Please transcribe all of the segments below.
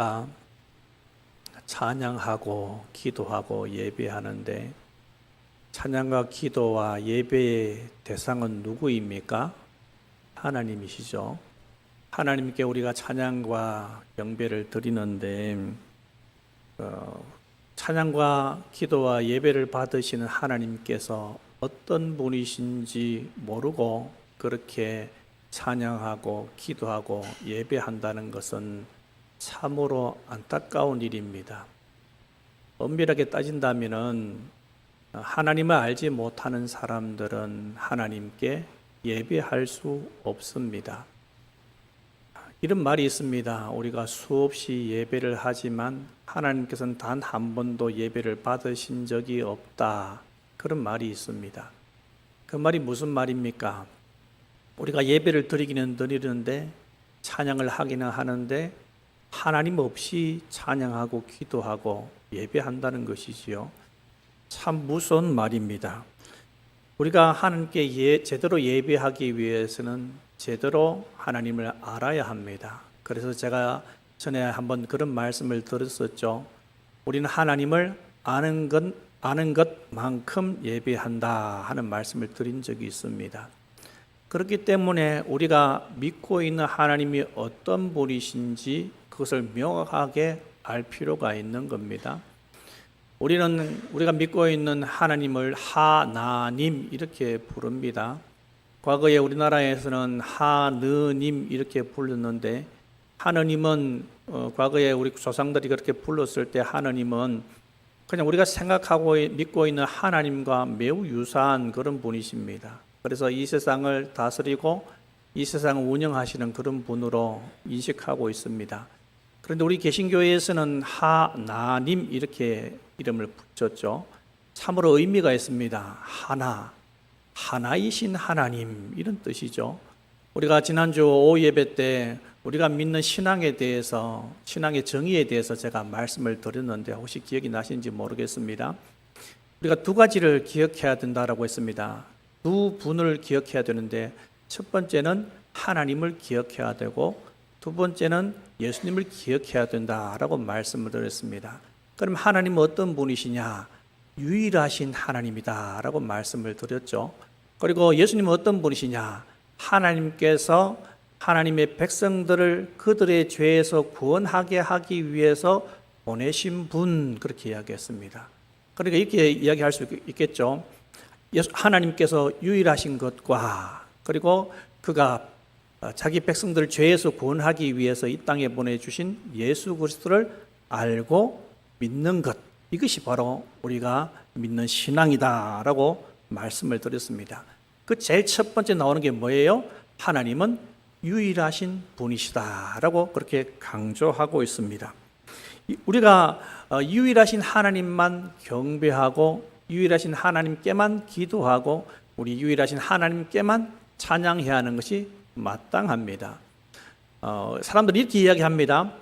우리가 찬양하고 기도하고 예배하는데 찬양과 기도와 예배의 대상은 누구입니까? 하나님이시죠. 하나님께 우리가 찬양과 경배를 드리는데 찬양과 기도와 예배를 받으시는 하나님께서 어떤 분이신지 모르고 그렇게 찬양하고 기도하고 예배한다는 것은 참으로 안타까운 일입니다. 엄밀하게 따진다면은 하나님을 알지 못하는 사람들은 하나님께 예배할 수 없습니다. 이런 말이 있습니다. 우리가 수없이 예배를 하지만 하나님께서는 단 한 번도 예배를 받으신 적이 없다. 그런 말이 있습니다. 그 말이 무슨 말입니까? 우리가 예배를 드리기는 드리는데 찬양을 하기는 하는데 하나님 없이 찬양하고 기도하고 예배한다는 것이지요. 참 무서운 말입니다. 우리가 하나님께 제대로 예배하기 위해서는 제대로 하나님을 알아야 합니다. 그래서 제가 전에 한번 그런 말씀을 들었었죠. 우리는 하나님을 아는 것만큼 예배한다 하는 말씀을 드린 적이 있습니다. 그렇기 때문에 우리가 믿고 있는 하나님이 어떤 분이신지 그것을 명확하게 알 필요가 있는 겁니다. 우리가 믿고 있는 하나님을 하나님 이렇게 부릅니다. 과거에 우리나라에서는 하느님 이렇게 불렀는데 하느님은 과거에 우리 조상들이 그렇게 불렀을 때 하느님은 그냥 우리가 생각하고 믿고 있는 하나님과 매우 유사한 그런 분이십니다. 그래서 이 세상을 다스리고 이 세상을 운영하시는 그런 분으로 인식하고 있습니다. 그런데 우리 개신교회에서는 하나님 이렇게 이름을 붙였죠. 참으로 의미가 있습니다. 하나이신 하나님 이런 뜻이죠. 우리가 지난주 오후 예배 때 우리가 믿는 신앙에 대해서 신앙의 정의에 대해서 제가 말씀을 드렸는데 혹시 기억이 나시는지 모르겠습니다. 우리가 두 가지를 기억해야 된다라고 했습니다. 두 분을 기억해야 되는데 첫 번째는 하나님을 기억해야 되고 두 번째는 예수님을 기억해야 된다라고 말씀을 드렸습니다. 그럼 하나님은 어떤 분이시냐? 유일하신 하나님이다라고 말씀을 드렸죠. 그리고 예수님은 어떤 분이시냐? 하나님께서 하나님의 백성들을 그들의 죄에서 구원하게 하기 위해서 보내신 분 그렇게 이야기했습니다. 그러니까 이렇게 이야기할 수 있겠죠. 하나님께서 유일하신 것과 그리고 그가 자기 백성들을 죄에서 구원하기 위해서 이 땅에 보내주신 예수 그리스도를 알고 믿는 것, 이것이 바로 우리가 믿는 신앙이다라고 말씀을 드렸습니다. 그 제일 첫 번째 나오는 게 뭐예요? 하나님은 유일하신 분이시다라고 그렇게 강조하고 있습니다. 우리가 유일하신 하나님만 경배하고 유일하신 하나님께만 기도하고 우리 유일하신 하나님께만 찬양해야 하는 것이 마땅합니다. 사람들이 이렇게 이야기합니다.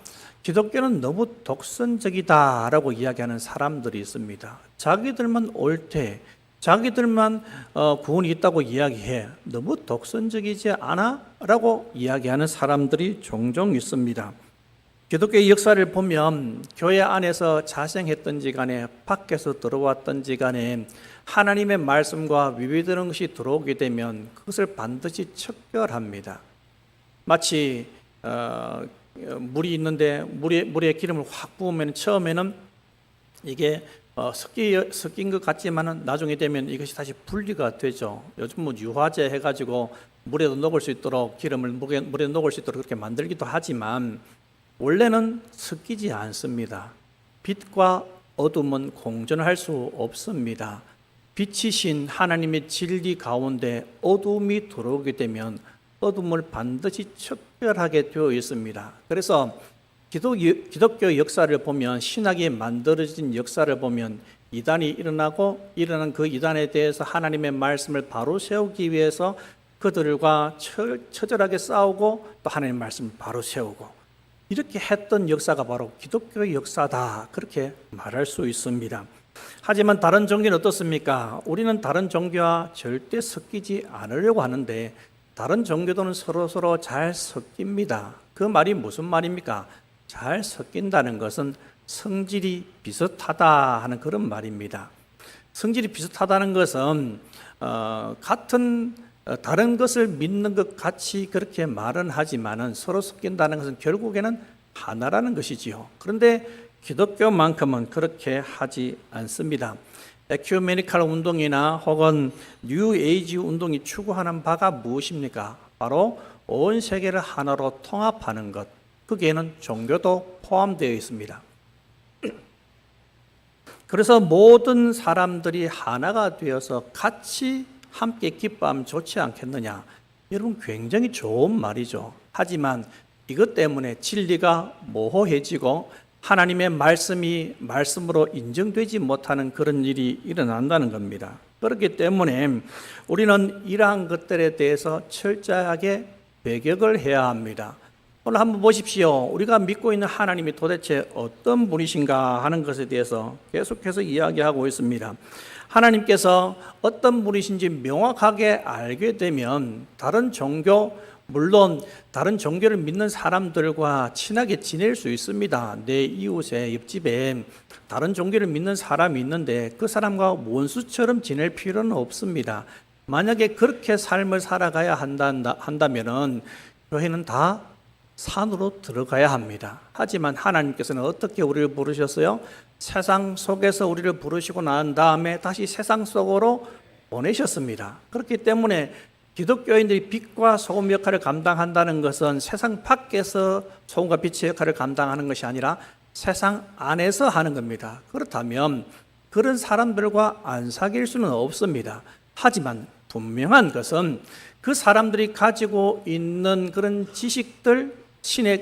기독교는 너무 독선적이다라고 이야기하는 사람들이 있습니다. 자기들만 옳대, 자기들만 구원이 있다고 이야기해. 너무 독선적이지 않아? 라고 이야기하는 사람들이 종종 있습니다. 기독교의 역사를 보면 교회 안에서 자생했던지 간에 밖에서 들어왔던지 간에 하나님의 말씀과 위배되는 것이 들어오게 되면 그것을 반드시 척결합니다. 마치 물이 있는데 물에 기름을 확 부으면 처음에는 이게 섞인 것 같지만은 나중에 되면 이것이 다시 분리가 되죠. 요즘 뭐 유화제 해가지고 물에도 녹을 수 있도록 기름을 물에 녹을 수 있도록 그렇게 만들기도 하지만 원래는 섞이지 않습니다. 빛과 어둠은 공존할 수 없습니다. 빛이신 하나님의 진리 가운데 어둠이 들어오게 되면 어둠을 반드시 척결하게 되어 있습니다. 그래서 기독교 역사를 보면 신학이 만들어진 역사를 보면 이단이 일어난 그 이단에 대해서 하나님의 말씀을 바로 세우기 위해서 그들과 처절하게 싸우고 또 하나님의 말씀을 바로 세우고 이렇게 했던 역사가 바로 기독교의 역사다 그렇게 말할 수 있습니다. 하지만 다른 종교는 어떻습니까? 우리는 다른 종교와 절대 섞이지 않으려고 하는데 다른 종교들은 서로 잘 섞입니다. 그 말이 무슨 말입니까? 잘 섞인다는 것은 성질이 비슷하다 하는 그런 말입니다. 성질이 비슷하다는 것은 같은 다른 것을 믿는 것 같이 그렇게 말은 하지만은 서로 섞인다는 것은 결국에는 하나라는 것이지요. 그런데 기독교만큼은 그렇게 하지 않습니다. 에큐메니칼 운동이나 혹은 뉴 에이지 운동이 추구하는 바가 무엇입니까? 바로 온 세계를 하나로 통합하는 것. 거기에는 종교도 포함되어 있습니다. 그래서 모든 사람들이 하나가 되어서 같이 함께 기뻐하면 좋지 않겠느냐? 여러분, 굉장히 좋은 말이죠. 하지만 이것 때문에 진리가 모호해지고 하나님의 말씀이 말씀으로 인정되지 못하는 그런 일이 일어난다는 겁니다. 그렇기 때문에 우리는 이러한 것들에 대해서 철저하게 배격을 해야 합니다. 오늘 한번 보십시오. 우리가 믿고 있는 하나님이 도대체 어떤 분이신가 하는 것에 대해서 계속해서 이야기하고 있습니다. 하나님께서 어떤 분이신지 명확하게 알게 되면 다른 종교, 물론 다른 종교를 믿는 사람들과 친하게 지낼 수 있습니다. 내 이웃의 옆집에 다른 종교를 믿는 사람이 있는데 그 사람과 원수처럼 지낼 필요는 없습니다. 만약에 그렇게 삶을 살아가야 한다면은 교회는 다 산으로 들어가야 합니다. 하지만 하나님께서는 어떻게 우리를 부르셨어요? 세상 속에서 우리를 부르시고 난 다음에 다시 세상 속으로 보내셨습니다. 그렇기 때문에 기독교인들이 빛과 소금 역할을 감당한다는 것은 세상 밖에서 소금과 빛의 역할을 감당하는 것이 아니라 세상 안에서 하는 겁니다. 그렇다면 그런 사람들과 안 사귈 수는 없습니다. 하지만 분명한 것은 그 사람들이 가지고 있는 그런 지식들,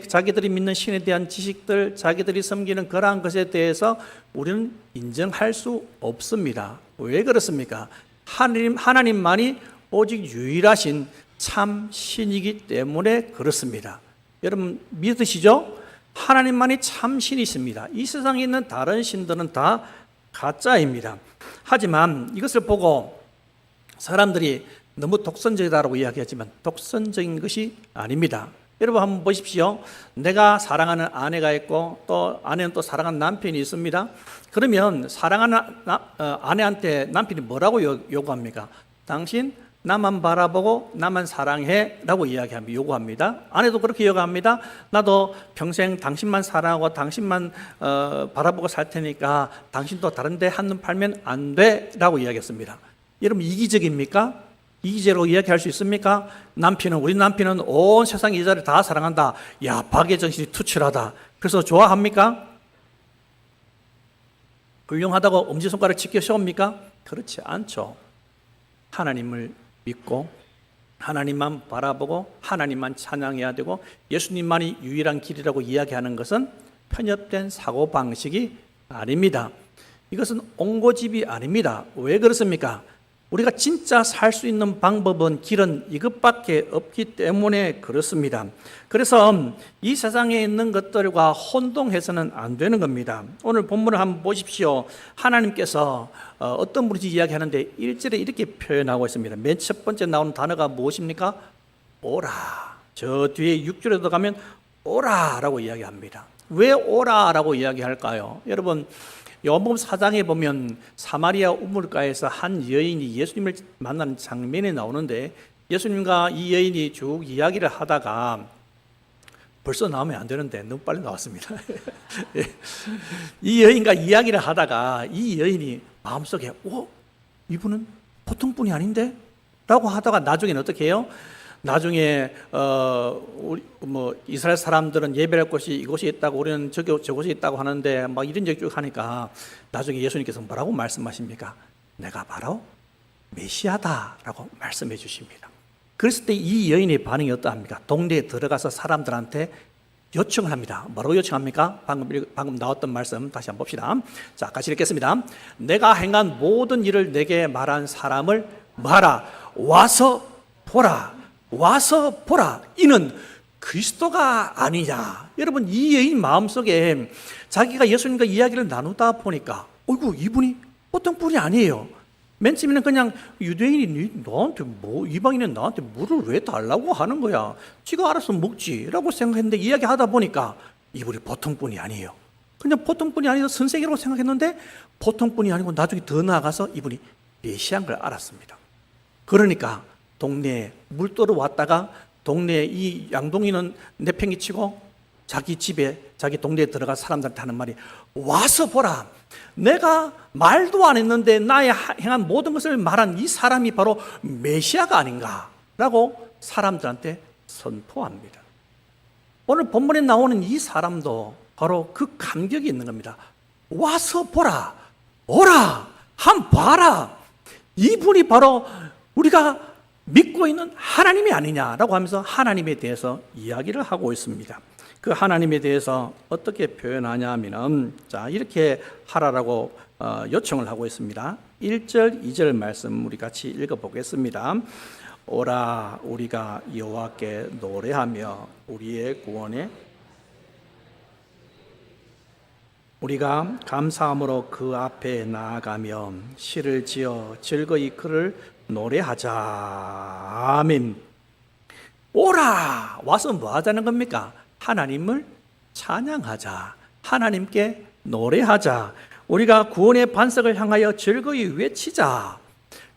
자기들이 믿는 신에 대한 지식들, 자기들이 섬기는 그러한 것에 대해서 우리는 인정할 수 없습니다. 왜 그렇습니까? 하나님만이 오직 유일하신 참 신이기 때문에 그렇습니다. 여러분 믿으시죠? 하나님만이 참 신이십니다. 이 세상에 있는 다른 신들은 다 가짜입니다. 하지만 이것을 보고 사람들이 너무 독선적이다라고 이야기하지만 독선적인 것이 아닙니다. 여러분 한번 보십시오. 내가 사랑하는 아내가 있고 또 아내는 또 사랑하는 남편이 있습니다. 그러면 사랑하는 아내한테 남편이 뭐라고 요구합니까? 당신 나만 바라보고 나만 사랑해 라고 요구합니다. 아내도 그렇게 요구합니다. 나도 평생 당신만 사랑하고 당신만 바라보고 살 테니까 당신도 다른 데 한눈 팔면 안 돼 라고 이야기했습니다. 여러분 이기적입니까? 이기적으로 이야기할 수 있습니까? 우리 남편은 온 세상 여자를 다 사랑한다. 야, 박의 정신이 투철하다. 그래서 좋아합니까? 훌륭하다고 엄지손가락 치켜 세웁니까? 그렇지 않죠. 하나님을 믿고 하나님만 바라보고 하나님만 찬양해야 되고 예수님만이 유일한 길이라고 이야기하는 것은 편협된 사고방식이 아닙니다. 이것은 옹고집이 아닙니다. 왜 그렇습니까? 우리가 진짜 살 수 있는 방법은 길은 이것밖에 없기 때문에 그렇습니다. 그래서 이 세상에 있는 것들과 혼동해서는 안 되는 겁니다. 오늘 본문을 한번 보십시오. 하나님께서 어떤 분인지 이야기하는데 1절에 이렇게 표현하고 있습니다. 맨 첫 번째 나오는 단어가 무엇입니까? 오라. 저 뒤에 6절에도 가면 오라라고 이야기합니다. 왜 오라라고 이야기할까요? 여러분 요한복음 4장에 보면 사마리아 우물가에서 한 여인이 예수님을 만나는 장면이 나오는데 예수님과 이 여인이 쭉 이야기를 하다가 벌써 나오면 안 되는데 너무 빨리 나왔습니다. 이 여인과 이야기를 하다가 이 여인이 마음속에 이분은 보통 분이 아닌데? 라고 하다가 나중에는 어떻게 해요? 나중에 이스라엘 사람들은 예배할 곳이 이곳이 있다고 우리는 저곳이 있다고 하는데 막 이런저런 쭉 하니까 나중에 예수님께서 뭐라고 말씀하십니까? 내가 바로 메시아다라고 말씀해 주십니다. 그랬을 때 이 여인의 반응이 어떠합니까? 동네에 들어가서 사람들한테 요청을 합니다. 뭐라고 요청합니까? 방금 나왔던 말씀 다시 한번 봅시다. 자, 같이 읽겠습니다. 내가 행한 모든 일을 내게 말한 사람을 뭐하라? 와서 보라. 와서 보라. 이는 그리스도가 아니냐. 여러분 이 여인 마음속에 자기가 예수님과 이야기를 나누다 보니까 이분이 보통 분이 아니에요. 맨 처음에는 그냥 유대인이 너한테 이방인은 나한테 물을 왜 달라고 하는 거야. 지가 알아서 먹지 라고 생각했는데 이야기하다 보니까 이분이 보통 분이 아니에요. 그냥 보통 분이 아니라 선생이라고 생각했는데 보통 분이 아니고 나중에 더 나아가서 이분이 메시아인 걸 알았습니다. 그러니까 동네에 물 떠러 왔다가 동네에 이 양동이는 내팽개치고 자기 집에 자기 동네에 들어가 사람들한테 하는 말이 와서 보라, 내가 말도 안 했는데 나의 행한 모든 것을 말한 이 사람이 바로 메시아가 아닌가 라고 사람들한테 선포합니다. 오늘 본문에 나오는 이 사람도 바로 그 감격이 있는 겁니다. 와서 보라, 오라, 한번 봐라, 이분이 바로 우리가 믿고 있는 하나님이 아니냐라고 하면서 하나님에 대해서 이야기를 하고 있습니다. 그 하나님에 대해서 어떻게 표현하냐 하면은 자, 이렇게 하라라고 요청을 하고 있습니다. 1절, 2절 말씀 우리 같이 읽어보겠습니다. 오라, 우리가 여호와께 노래하며 우리의 구원에 우리가 감사함으로 그 앞에 나아가며 시를 지어 즐거이 그를 노래하자. 아멘. 오라, 와서 뭐 하자는 겁니까? 하나님을 찬양하자. 하나님께 노래하자. 우리가 구원의 반석을 향하여 즐거이 외치자.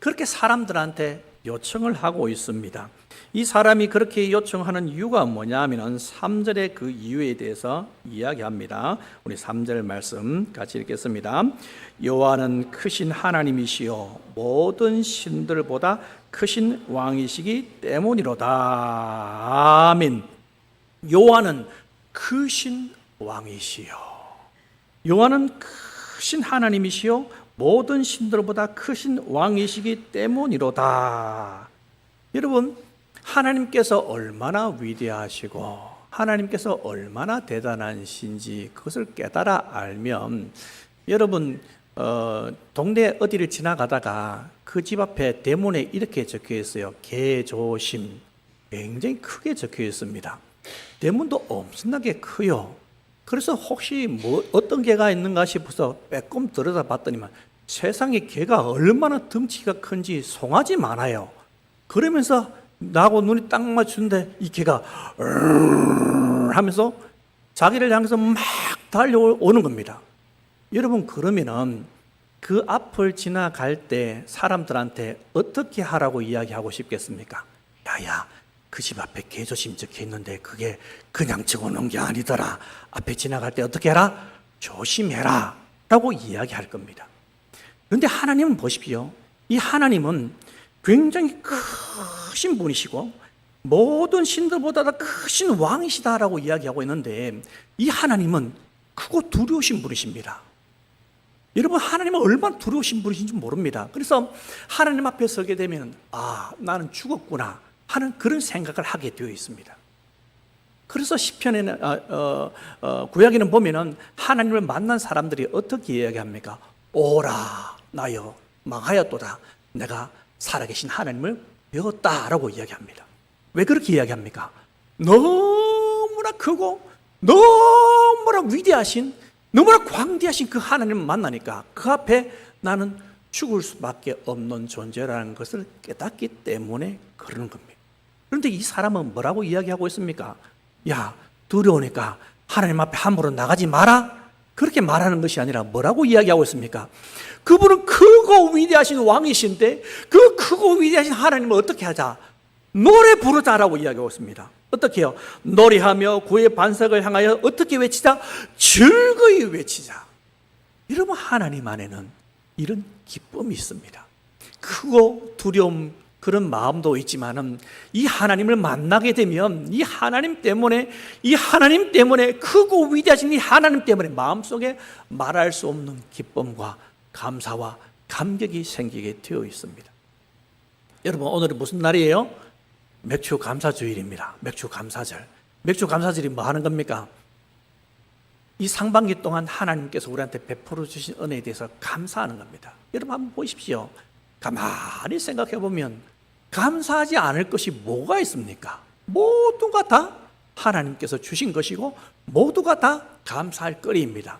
그렇게 사람들한테 요청을 하고 있습니다. 이 사람이 그렇게 요청하는 이유가 뭐냐 하면 3절의 그 이유에 대해서 이야기합니다. 우리 3절 말씀 같이 읽겠습니다. 여호와는 크신 하나님이시요 모든 신들보다 크신 왕이시기 때문이로다. 아멘. 여호와는 크신 왕이시요, 여호와는 크신 하나님이시요 모든 신들보다 크신 왕이시기 때문이로다. 여러분, 하나님께서 얼마나 위대하시고 하나님께서 얼마나 대단하신지 그것을 깨달아 알면 여러분 동네 어디를 지나가다가 그 집 앞에 대문에 이렇게 적혀 있어요. 개조심. 굉장히 크게 적혀 있습니다. 대문도 엄청나게 커요. 그래서 혹시 뭐 어떤 개가 있는가 싶어서 빼꼼 들여다 봤더니만 세상에 개가 얼마나 덩치가 큰지 송아지 많아요. 그러면서 나하고 눈이 딱 맞추는데 이 개가 하면서 자기를 향해서 막 달려오는 겁니다. 여러분, 그러면은 그 앞을 지나갈 때 사람들한테 어떻게 하라고 이야기하고 싶겠습니까? 야야, 그 집 앞에 개조심 적혀 있는데 그게 그냥 적어놓은 게 아니더라. 앞에 지나갈 때 어떻게 해라? 조심해라 라고 이야기할 겁니다. 그런데 하나님은 보십시오. 이 하나님은 굉장히 크신 분이시고 모든 신들보다 더 크신 왕이시다라고 이야기하고 있는데 이 하나님은 크고 두려우신 분이십니다. 여러분, 하나님은 얼마나 두려우신 분이신지 모릅니다. 그래서 하나님 앞에 서게 되면 나는 죽었구나 하는 그런 생각을 하게 되어 있습니다. 그래서 시편에는 구약에는 보면은 하나님을 만난 사람들이 어떻게 이야기합니까? 오라, 나여 망하였도다. 내가 살아계신 하나님을 배웠다라고 이야기합니다. 왜 그렇게 이야기합니까? 너무나 크고 너무나 위대하신, 너무나 광대하신 그 하나님을 만나니까 그 앞에 나는 죽을 수밖에 없는 존재라는 것을 깨닫기 때문에 그러는 겁니다. 그런데 이 사람은 뭐라고 이야기하고 있습니까? 야, 두려우니까 하나님 앞에 함부로 나가지 마라. 그렇게 말하는 것이 아니라 뭐라고 이야기하고 있습니까? 그분은 크고 위대하신 왕이신데 그 크고 위대하신 하나님을 어떻게 하자? 노래 부르자라고 이야기하고 있습니다. 어떻게 해요? 노래하며 구의 반석을 향하여 어떻게 외치자? 즐거이 외치자. 여러분, 하나님 안에는 이런 기쁨이 있습니다. 크고 두려움, 그런 마음도 있지만은 이 하나님을 만나게 되면 이 하나님 때문에 크고 위대하신 이 하나님 때문에 마음속에 말할 수 없는 기쁨과 감사와 감격이 생기게 되어 있습니다. 여러분, 오늘은 무슨 날이에요? 맥주 감사주일입니다. 맥주 감사절. 맥주 감사절이 뭐 하는 겁니까? 이 상반기 동안 하나님께서 우리한테 베풀어 주신 은혜에 대해서 감사하는 겁니다. 여러분, 한번 보십시오. 가만히 생각해 보면 감사하지 않을 것이 뭐가 있습니까? 모두가 다 하나님께서 주신 것이고 모두가 다 감사할 거리입니다.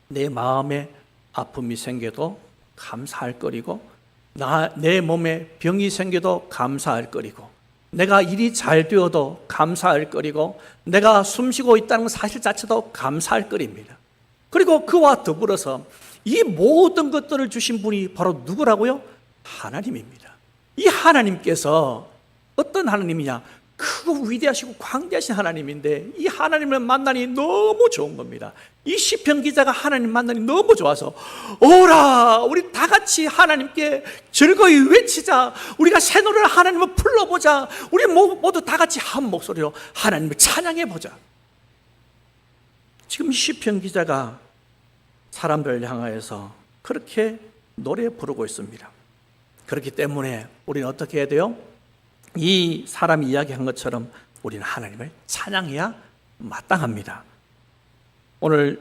내 마음에 아픔이 생겨도 감사할 거리고 내 몸에 병이 생겨도 감사할 거리고 내가 일이 잘 되어도 감사할 거리고 내가 숨쉬고 있다는 사실 자체도 감사할 거리입니다. 그리고 그와 더불어서 이 모든 것들을 주신 분이 바로 누구라고요? 하나님입니다. 이 하나님께서 어떤 하나님이냐? 크고 위대하시고 광대하신 하나님인데 이 하나님을 만나니 너무 좋은 겁니다. 이 시편 기자가 하나님 만나니 너무 좋아서 오라 우리 다 같이 하나님께 즐거이 외치자. 우리가 새 노래를 하나님을 불러보자. 우리 모두 다 같이 한 목소리로 하나님을 찬양해보자. 지금 시편 기자가 사람들을 향하여서 그렇게 노래 부르고 있습니다. 그렇기 때문에 우리는 어떻게 해야 돼요? 이 사람이 이야기한 것처럼 우리는 하나님을 찬양해야 마땅합니다. 오늘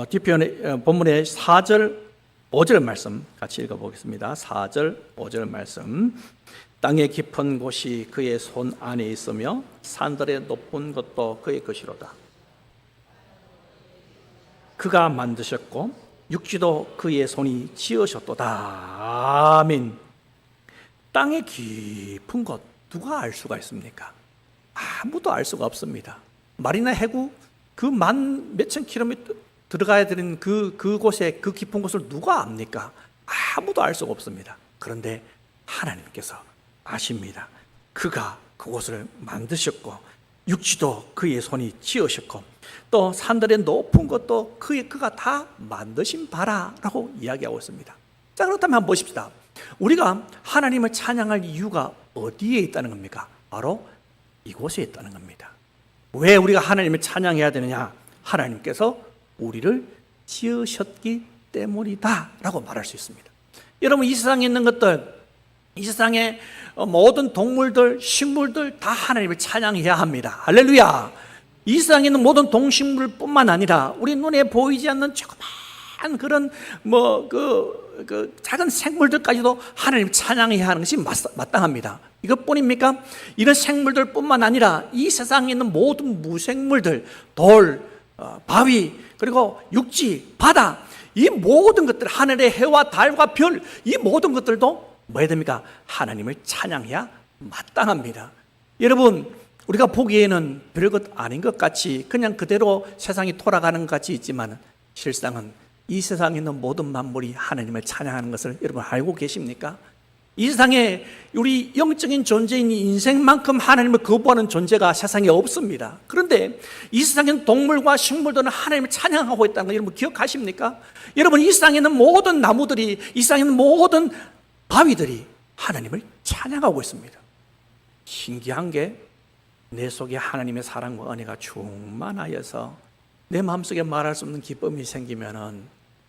뒤편의 본문의 4절 5절 말씀 같이 읽어보겠습니다. 4절 5절 말씀. 땅의 깊은 곳이 그의 손 안에 있으며 산들의 높은 것도 그의 것이로다. 그가 만드셨고 육지도 그의 손이 지으셨도다. 아멘. 땅의 깊은 곳 누가 알 수가 있습니까? 아무도 알 수가 없습니다. 말이나 해구 그 만 몇천 킬로미터 들어가야 되는 그곳에 그 깊은 곳을 누가 압니까? 아무도 알 수가 없습니다. 그런데 하나님께서 아십니다. 그가 그곳을 만드셨고 육지도 그의 손이 지으셨고 또 산들의 높은 것도 그가 다 만드신 바라라고 이야기하고 있습니다. 자, 그렇다면 한번 보십시다. 우리가 하나님을 찬양할 이유가 어디에 있다는 겁니까? 바로 이곳에 있다는 겁니다. 왜 우리가 하나님을 찬양해야 되느냐? 하나님께서 우리를 지으셨기 때문이다 라고 말할 수 있습니다. 여러분, 이 세상에 있는 것들, 이 세상의 모든 동물들, 식물들 다 하나님을 찬양해야 합니다. 할렐루야. 이 세상에 있는 모든 동식물뿐만 아니라 우리 눈에 보이지 않는 조그만 그런 작은 생물들까지도 하나님 찬양해야 하는 것이 마땅합니다. 이것뿐입니까? 이런 생물들뿐만 아니라 이 세상에 있는 모든 무생물들, 돌, 바위, 그리고 육지, 바다, 이 모든 것들, 하늘의 해와 달과 별, 이 모든 것들도 뭐 해야 됩니까? 하나님을 찬양해야 마땅합니다. 여러분, 우리가 보기에는 별것 아닌 것 같이 그냥 그대로 세상이 돌아가는 것 같이 있지만 실상은 이 세상에 있는 모든 만물이 하나님을 찬양하는 것을 여러분 알고 계십니까? 이 세상에 우리 영적인 존재인 인생만큼 하나님을 거부하는 존재가 세상에 없습니다. 그런데 이 세상에 있는 동물과 식물들은 하나님을 찬양하고 있다는 걸 여러분 기억하십니까? 여러분, 이 세상에 있는 모든 나무들이, 이 세상에 있는 모든 바위들이 하나님을 찬양하고 있습니다. 신기한 게 내 속에 하나님의 사랑과 은혜가 충만하여서 내 마음속에 말할 수 없는 기쁨이 생기면은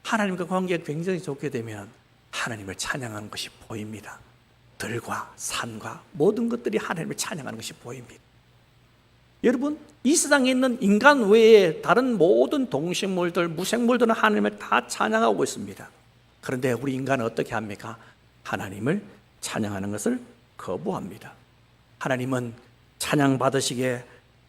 하나님과 관계가 굉장히 좋게 되면 하나님을 찬양하는 것이 보입니다. 들과 산과 모든 것들이 하나님을 찬양하는 것이 보입니다. 여러분, 이 세상에 있는 인간 외에 다른 모든 동식물들, 무생물들은 하나님을 다 찬양하고 있습니다. 그런데 우리 인간은 어떻게 합니까? 하나님을 찬양하는 것을 거부합니다. 하나님은 찬양받으시기에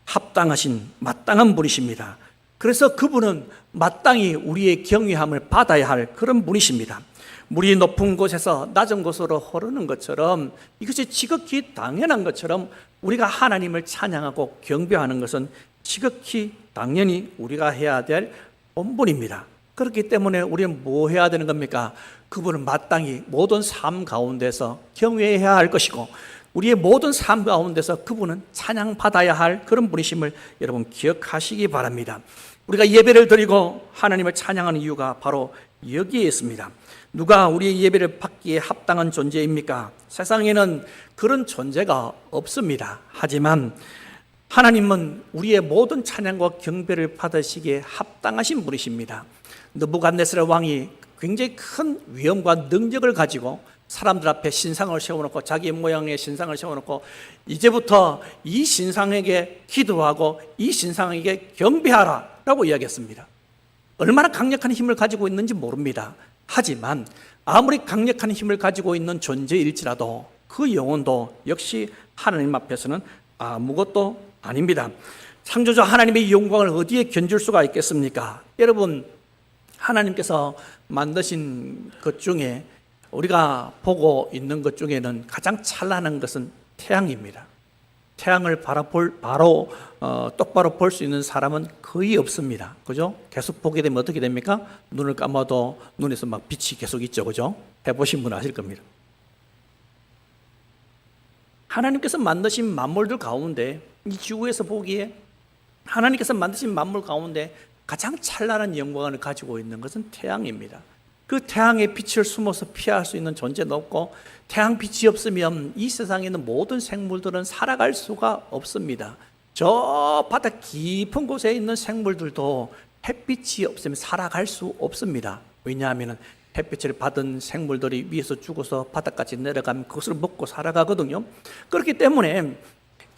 합당하신 마땅한 분이십니다. 그래서 그분은 마땅히 우리의 경외함을 받아야 할 그런 분이십니다. 물이 높은 곳에서 낮은 곳으로 흐르는 것처럼, 이것이 지극히 당연한 것처럼 우리가 하나님을 찬양하고 경배하는 것은 지극히 당연히 우리가 해야 될 본분입니다. 그렇기 때문에 우리는 뭐 해야 되는 겁니까? 그분을 마땅히 모든 삶 가운데서 경외해야 할 것이고 우리의 모든 삶 가운데서 그분은 찬양받아야 할 그런 분이심을 여러분 기억하시기 바랍니다. 우리가 예배를 드리고 하나님을 찬양하는 이유가 바로 여기에 있습니다. 누가 우리의 예배를 받기에 합당한 존재입니까? 세상에는 그런 존재가 없습니다. 하지만 하나님은 우리의 모든 찬양과 경배를 받으시기에 합당하신 분이십니다. 느부갓네살 왕이 굉장히 큰 위엄과 능력을 가지고 사람들 앞에 신상을 세워놓고 자기 모양의 신상을 세워놓고 이제부터 이 신상에게 기도하고 이 신상에게 경배하라 라고 이야기했습니다. 얼마나 강력한 힘을 가지고 있는지 모릅니다. 하지만 아무리 강력한 힘을 가지고 있는 존재일지라도 그 영혼도 역시 하나님 앞에서는 아무것도 아닙니다. 창조주 하나님의 영광을 어디에 견줄 수가 있겠습니까? 여러분, 하나님께서 만드신 것 중에 우리가 보고 있는 것 중에는 가장 찬란한 것은 태양입니다. 태양을 똑바로 볼 수 있는 사람은 거의 없습니다. 그죠? 계속 보게 되면 어떻게 됩니까? 눈을 감아도 눈에서 막 빛이 계속 있죠. 그죠? 해보신 분 아실 겁니다. 하나님께서 만드신 만물들 가운데, 이 지구에서 보기에 하나님께서 만드신 만물 가운데 가장 찬란한 영광을 가지고 있는 것은 태양입니다. 그 태양의 빛을 숨어서 피할 수 있는 존재는 없고, 태양 빛이 없으면 이 세상에 있는 모든 생물들은 살아갈 수가 없습니다. 저 바다 깊은 곳에 있는 생물들도 햇빛이 없으면 살아갈 수 없습니다. 왜냐하면 햇빛을 받은 생물들이 위에서 죽어서 바닥까지 내려가면 그것을 먹고 살아가거든요. 그렇기 때문에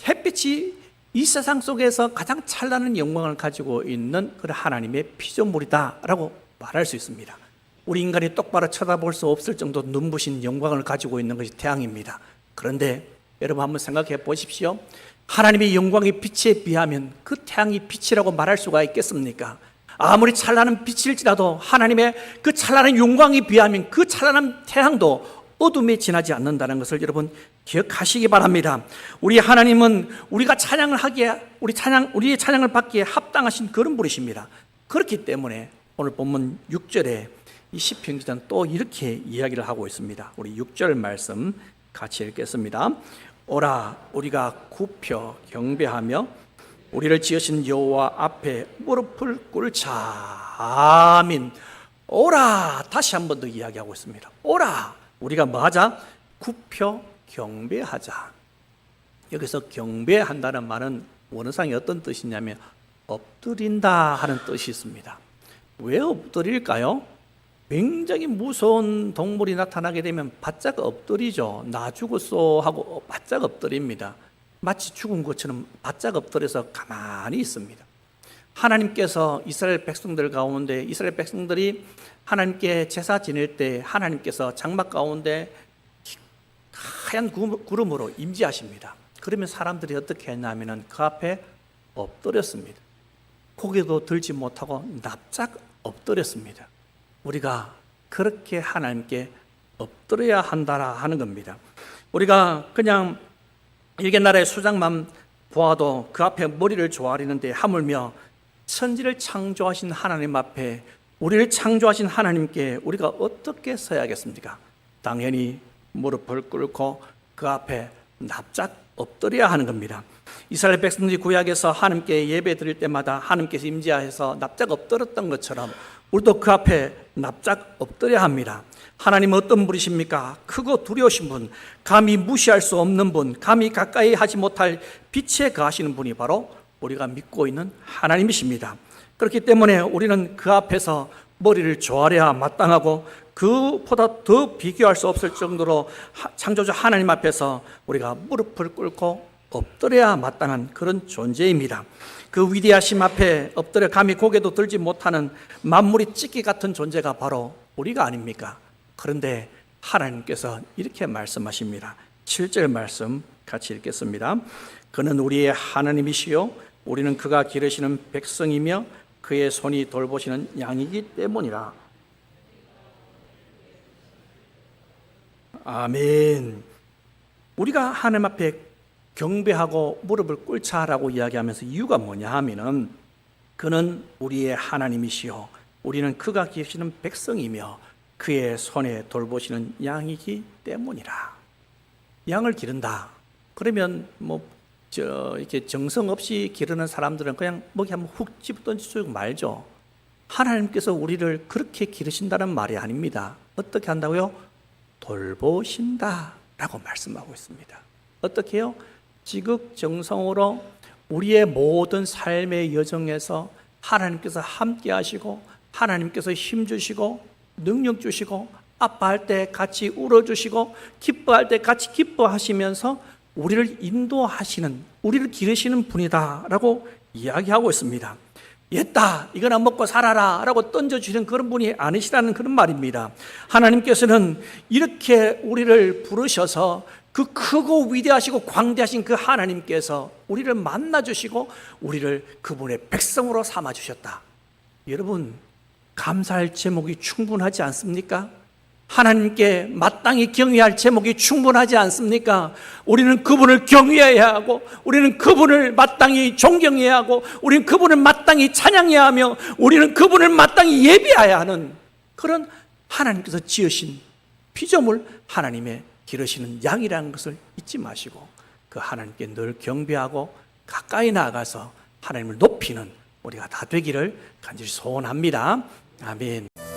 햇빛이 이 세상 속에서 가장 찬란한 영광을 가지고 있는 그런 하나님의 피조물이다라고 말할 수 있습니다. 우리 인간이 똑바로 쳐다볼 수 없을 정도 눈부신 영광을 가지고 있는 것이 태양입니다. 그런데 여러분 한번 생각해 보십시오. 하나님의 영광의 빛에 비하면 그 태양이 빛이라고 말할 수가 있겠습니까? 아무리 찬란한 빛일지라도 하나님의 그 찬란한 영광에 비하면 그 찬란한 태양도 어둠에 지나지 않는다는 것을 여러분 기억하시기 바랍니다. 우리 하나님은 우리가 찬양을 하기에 우리의 찬양을 받기에 합당하신 그런 분이십니다. 그렇기 때문에 오늘 본문 6절에 이 시편 기자는 또 이렇게 이야기를 하고 있습니다. 우리 6절 말씀 같이 읽겠습니다. 오라 우리가 굽혀 경배하며 우리를 지으신 여호와 앞에 무릎을 꿇자. 아멘. 오라, 다시 한 번 더 이야기하고 있습니다. 오라, 우리가 뭐하자? 굽혀 경배하자. 여기서 경배한다는 말은 원어상이 어떤 뜻이냐면 엎드린다 하는 뜻이 있습니다. 왜 엎드릴까요? 굉장히 무서운 동물이 나타나게 되면 바짝 엎드리죠. 나 죽었어 하고 바짝 엎드립니다. 마치 죽은 것처럼 바짝 엎드려서 가만히 있습니다. 하나님께서 이스라엘 백성들 가운데, 이스라엘 백성들이 하나님께 제사 지낼 때 하나님께서 장막 가운데 하얀 구름으로 임재하십니다. 그러면 사람들이 어떻게 했냐면 그 앞에 엎드렸습니다. 고개도 들지 못하고 납작 엎드렸습니다. 우리가 그렇게 하나님께 엎드려야 한다라 하는 겁니다. 우리가 그냥 옛날에 수장만 보아도 그 앞에 머리를 조아리는데 하물며 천지를 창조하신 하나님 앞에 우리를 창조하신 하나님께 우리가 어떻게 서야겠습니까? 당연히 무릎을 꿇고 그 앞에 납작 엎드려야 하는 겁니다. 이스라엘 백성들이 구약에서 하나님께 예배 드릴 때마다 하나님께서 임재하셔서 납작 엎드렸던 것처럼 우리도 그 앞에 납작 엎드려야 합니다. 하나님은 어떤 분이십니까? 크고 두려우신 분, 감히 무시할 수 없는 분, 감히 가까이 하지 못할 빛에 거하시는 분이 바로 우리가 믿고 있는 하나님이십니다. 그렇기 때문에 우리는 그 앞에서 머리를 조아려야 마땅하고 그보다 더 비교할 수 없을 정도로 창조주 하나님 앞에서 우리가 무릎을 꿇고 엎드려야 마땅한 그런 존재입니다. 그 위대하심 앞에 엎드려 감히 고개도 들지 못하는 만물이 찢기 같은 존재가 바로 우리가 아닙니까? 그런데 하나님께서 이렇게 말씀하십니다. 7절 말씀 같이 읽겠습니다. 그는 우리의 하나님이시요 우리는 그가 기르시는 백성이며 그의 손이 돌보시는 양이기 때문이라. 아멘. 우리가 하나님 앞에 경배하고 무릎을 꿇자라고 이야기하면서 이유가 뭐냐 하면은 그는 우리의 하나님이시요 우리는 그가 기르시는 백성이며 그의 손에 돌보시는 양이기 때문이라. 양을 기른다. 그러면 이렇게 정성 없이 기르는 사람들은 그냥 먹이 한번 훅 집어 던지고 말죠. 하나님께서 우리를 그렇게 기르신다는 말이 아닙니다. 어떻게 한다고요? 돌보신다라고 말씀하고 있습니다. 어떻게 해요? 지극정성으로 우리의 모든 삶의 여정에서 하나님께서 함께 하시고 하나님께서 힘 주시고 능력 주시고 아파할 때 같이 울어주시고 기뻐할 때 같이 기뻐하시면서 우리를 인도하시는, 우리를 기르시는 분이다라고 이야기하고 있습니다. 옛다 이거나 먹고 살아라 라고 던져주시는 그런 분이 아니시라는 그런 말입니다. 하나님께서는 이렇게 우리를 부르셔서 그 크고 위대하시고 광대하신 그 하나님께서 우리를 만나주시고 우리를 그분의 백성으로 삼아주셨다. 여러분 감사할 제목이 충분하지 않습니까? 하나님께 마땅히 경외할 제목이 충분하지 않습니까? 우리는 그분을 경외해야 하고, 우리는 그분을 마땅히 존경해야 하고, 우리는 그분을 마땅히 찬양해야 하며, 우리는 그분을 마땅히 예배해야 하는 그런 하나님께서 지으신 피조물, 하나님의 기르시는 양이라는 것을 잊지 마시고 그 하나님께 늘 경배하고 가까이 나아가서 하나님을 높이는 우리가 다 되기를 간절히 소원합니다. 아멘.